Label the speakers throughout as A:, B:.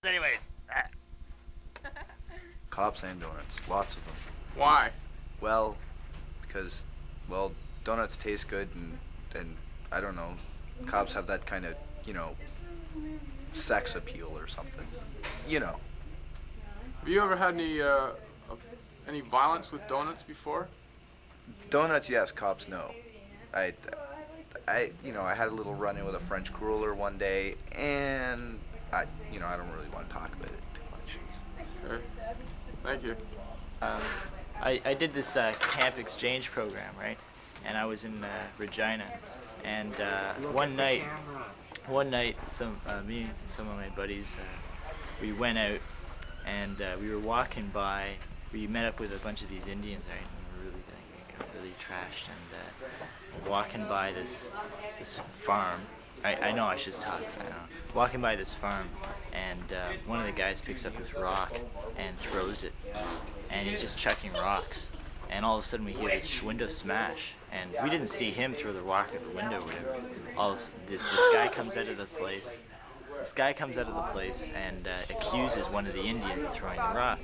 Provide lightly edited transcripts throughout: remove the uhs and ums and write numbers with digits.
A: anyways.
B: Cops and donuts, lots of them.
C: Why?
B: Well, because, well, donuts taste good and I don't know, cops have that kind of, you know, sex appeal or something. You know.
C: Have you ever had any violence with donuts before?
B: Donuts, yes, cops, no. I, I had a little run-in with a French cruller one day, and I don't really want to talk about it too much.
C: Okay. Thank you.
A: I did this camp exchange program, right? And I was in Regina, and one night, me and some of my buddies, we went out, and we were walking by. We met up with a bunch of these Indians, right? And we were really trashed, and walking by this farm. I know I should talk. I know. Walking by this farm, and one of the guys picks up this rock and throws it, and he's just chucking rocks, and all of a sudden we hear this window smash, and we didn't see him throw the rock at the window or whatever. This guy comes out of the place. This guy comes out of the place and accuses one of the Indians of throwing the rock.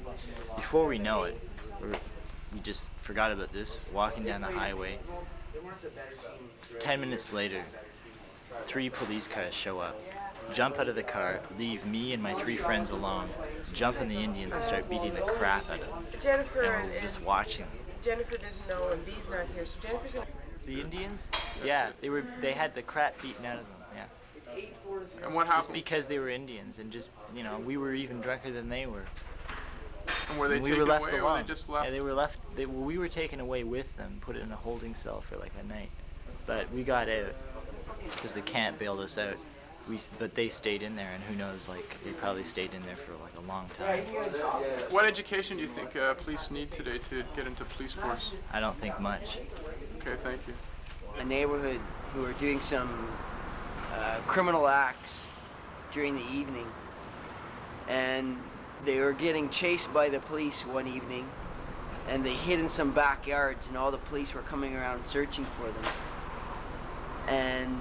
A: Before we know it, we just forgot about this, walking down the highway. 10 minutes later, 3 police cars show up, jump out of the car, leave me and my 3 friends alone, jump on the Indians and start beating the crap out of them.
D: Jennifer
A: and we're just watching.
D: Jennifer doesn't know, and Bee's not here, so Jennifer's gonna.
A: The Indians? Yeah, they had the crap beaten out of them. Yeah.
C: And what
A: Just
C: happened?
A: because they were Indians, and just we were even drunker than they were.
C: And were they
A: And we
C: taken
A: were left
C: away, or
A: alone.
C: were they just left?
A: Yeah, they were left. We were taken away with them, put in a holding cell for like a night. But we got out because the camp bailed us out. But they stayed in there, and who knows? Like they probably stayed in there for like a long time.
C: What education do you think police need today to get into police force?
A: I don't think much.
C: Okay, thank you.
E: A neighborhood who were doing some criminal acts during the evening, and they were getting chased by the police one evening, and they hid in some backyards, and all the police were coming around searching for them. And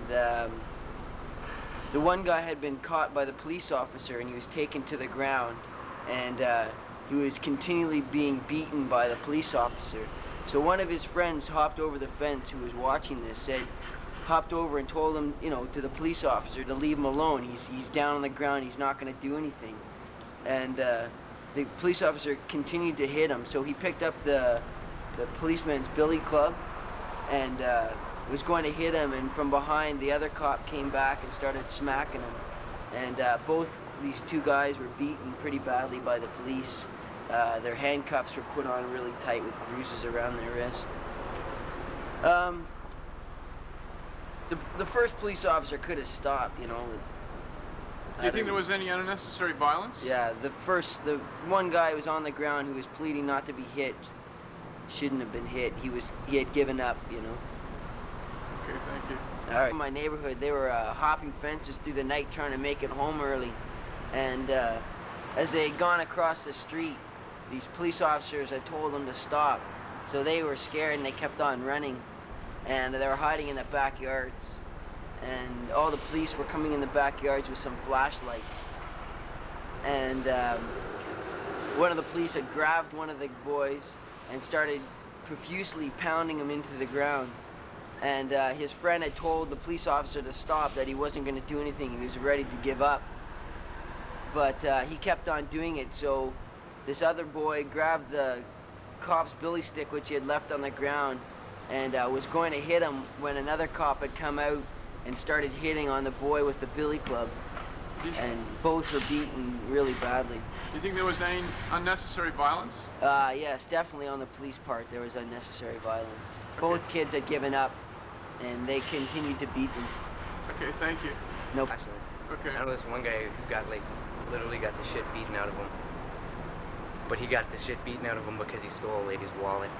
E: the one guy had been caught by the police officer, and he was taken to the ground, and he was continually being beaten by the police officer. So one of his friends hopped over the fence, who was watching this, hopped over and told him, to the police officer to leave him alone. He's down on the ground, he's not going to do anything. And the police officer continued to hit him, so he picked up the policeman's billy club and was going to hit him, and from behind the other cop came back and started smacking him. And both these 2 guys were beaten pretty badly by the police. Their handcuffs were put on really tight with bruises around their wrist. The first police officer could have stopped,
C: Do you think there was any unnecessary violence?
E: Yeah, the one guy was on the ground who was pleading not to be hit. Shouldn't have been hit. He had given up,
C: Okay, thank you.
E: All right. In my neighborhood, they were hopping fences through the night trying to make it home early. And as they had gone across the street, these police officers had told them to stop. So they were scared and they kept on running. And they were hiding in the backyards. And all the police were coming in the backyards with some flashlights. And one of the police had grabbed one of the boys and started profusely pounding him into the ground. And his friend had told the police officer to stop, that he wasn't going to do anything. He was ready to give up. But he kept on doing it, so this other boy grabbed the cop's billy stick, which he had left on the ground, and was going to hit him when another cop had come out and started hitting on the boy with the billy club. And both were beaten really badly.
C: Do you think there was any unnecessary violence?
E: Yes, definitely on the police part there was unnecessary violence. Okay. Both kids had given up, and they continued to beat them.
C: Okay, thank you.
E: Nope.
C: Okay.
F: I know this one guy who got literally got the shit beaten out of him. But he got the shit beaten out of him because he stole a lady's wallet.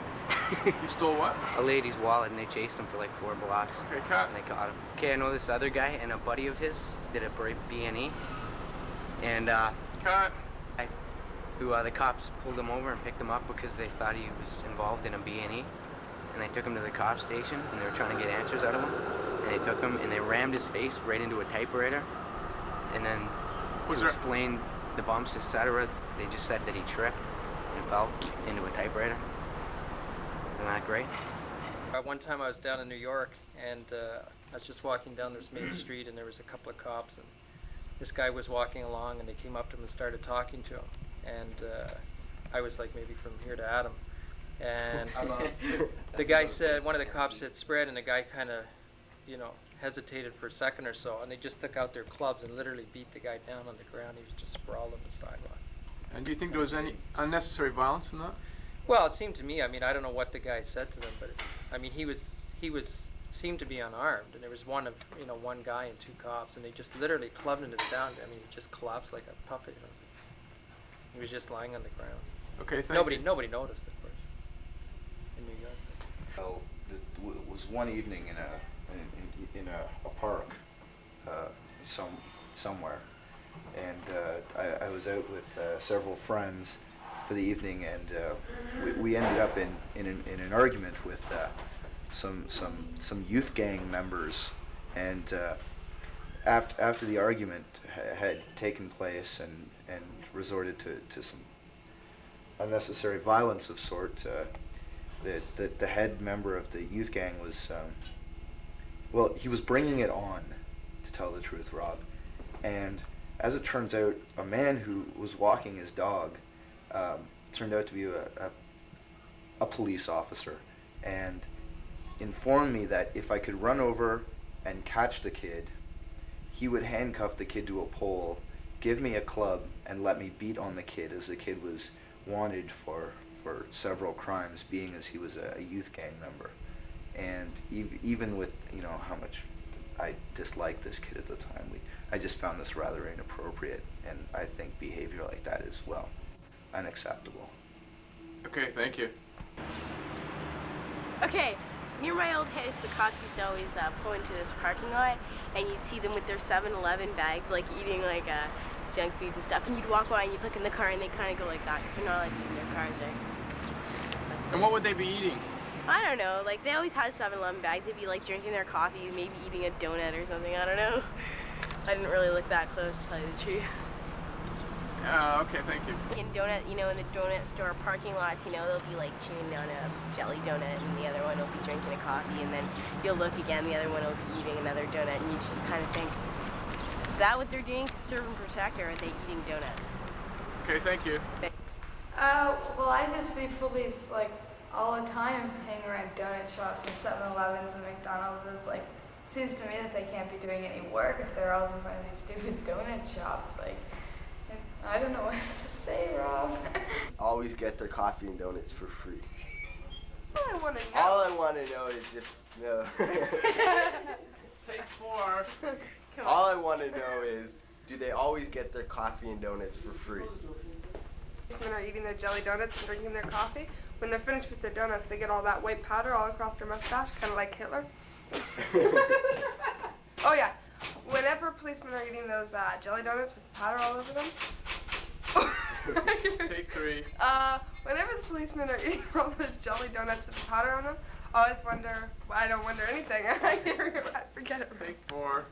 C: He stole what?
F: A lady's wallet, and they chased him for like 4 blocks.
C: Okay, cut.
F: And they caught him. Okay, I know this other guy and a buddy of his did a B&E. And
C: cut.
F: The cops pulled him over and picked him up because they thought he was involved in a B&E. And they took him to the cop station, and they were trying to get answers out of him. And they took him and they rammed his face right into a typewriter. And then to explain the bumps, etc. They just said that he tripped and fell into a typewriter. Isn't that great?
G: One time I was down in New York, and I was just walking down this main street, and there was a couple of cops, and this guy was walking along, and they came up to him and started talking to him, and I was like maybe from here to Adam, and the guy said, one of the cops said spread, and the guy kind of, you know, hesitated for a second or so, and they just took out their clubs and literally beat the guy down on the ground. He was just sprawled on the sidewalk.
C: And do you think there was any unnecessary violence in that?
G: Well, it seemed to me, I mean, I don't know what the guy said to them, but I mean, he seemed to be unarmed, and there was one guy and two cops, and they just literally clubbed into the down. I mean, he just collapsed like a puppet. You know? He was just lying on the ground.
C: Okay, thank you.
G: Nobody noticed, of course, in New York.
B: Well, it was one evening in a park, somewhere, and I was out with several friends for the evening, and we ended up in an argument with some youth gang members, and after the argument had taken place and resorted to some unnecessary violence of sort, the head member of the youth gang was, well, he was bringing it on, to tell the truth, Rob. And as it turns out, a man who was walking his dog turned out to be a police officer, and informed me that if I could run over and catch the kid, he would handcuff the kid to a pole, give me a club, and let me beat on the kid, as the kid was wanted for several crimes, being as he was a youth gang member. And even with, you know, how much I disliked this kid at the time, I just found this rather inappropriate, and I think behavior like that is, well, unacceptable.
C: Okay, thank you.
H: Okay, near my old house, the cops used to always pull into this parking lot, and you'd see them with their 7-Eleven bags, like eating like junk food and stuff, and you'd walk by and you'd look in the car, and they kind of go like that, because they're not allowed to eat in their cars, right?
C: And what would they be eating?
H: I don't know, like they always had 7-Eleven bags. They'd be like drinking their coffee, maybe eating a donut or something, I don't know. I didn't really look that close, to tell you the truth.
C: Okay, thank you.
H: In the donut store parking lots, they'll be like chewing on a jelly donut, and the other one will be drinking a coffee, and then you'll look again, the other one will be eating another donut, and you just kind of think, is that what they're doing to serve and protect, or are they eating donuts?
C: Okay, thank you.
I: Well, I just see police like all the time hanging around donut shops and 7-Elevens and McDonald's. It's like, it seems to me that they can't be doing any work if they're always in front of these stupid donut shops. Like, I don't know what to say, Rob.
J: Always get their coffee and donuts for free.
I: All I want to know.
J: All I want to know is if no.
C: Take 4.
J: All I want to know is, do they always get their coffee and donuts for free?
I: Policemen are eating their jelly donuts and drinking their coffee. When they're finished with their donuts, they get all that white powder all across their mustache, kind of like Hitler. Oh yeah, whenever policemen are eating those jelly donuts with powder all over them.
C: Take 3.
I: Whenever the policemen are eating all those jelly donuts with the powder on them, I always wonder. Well, I don't wonder anything. I forget it.
C: Take 4.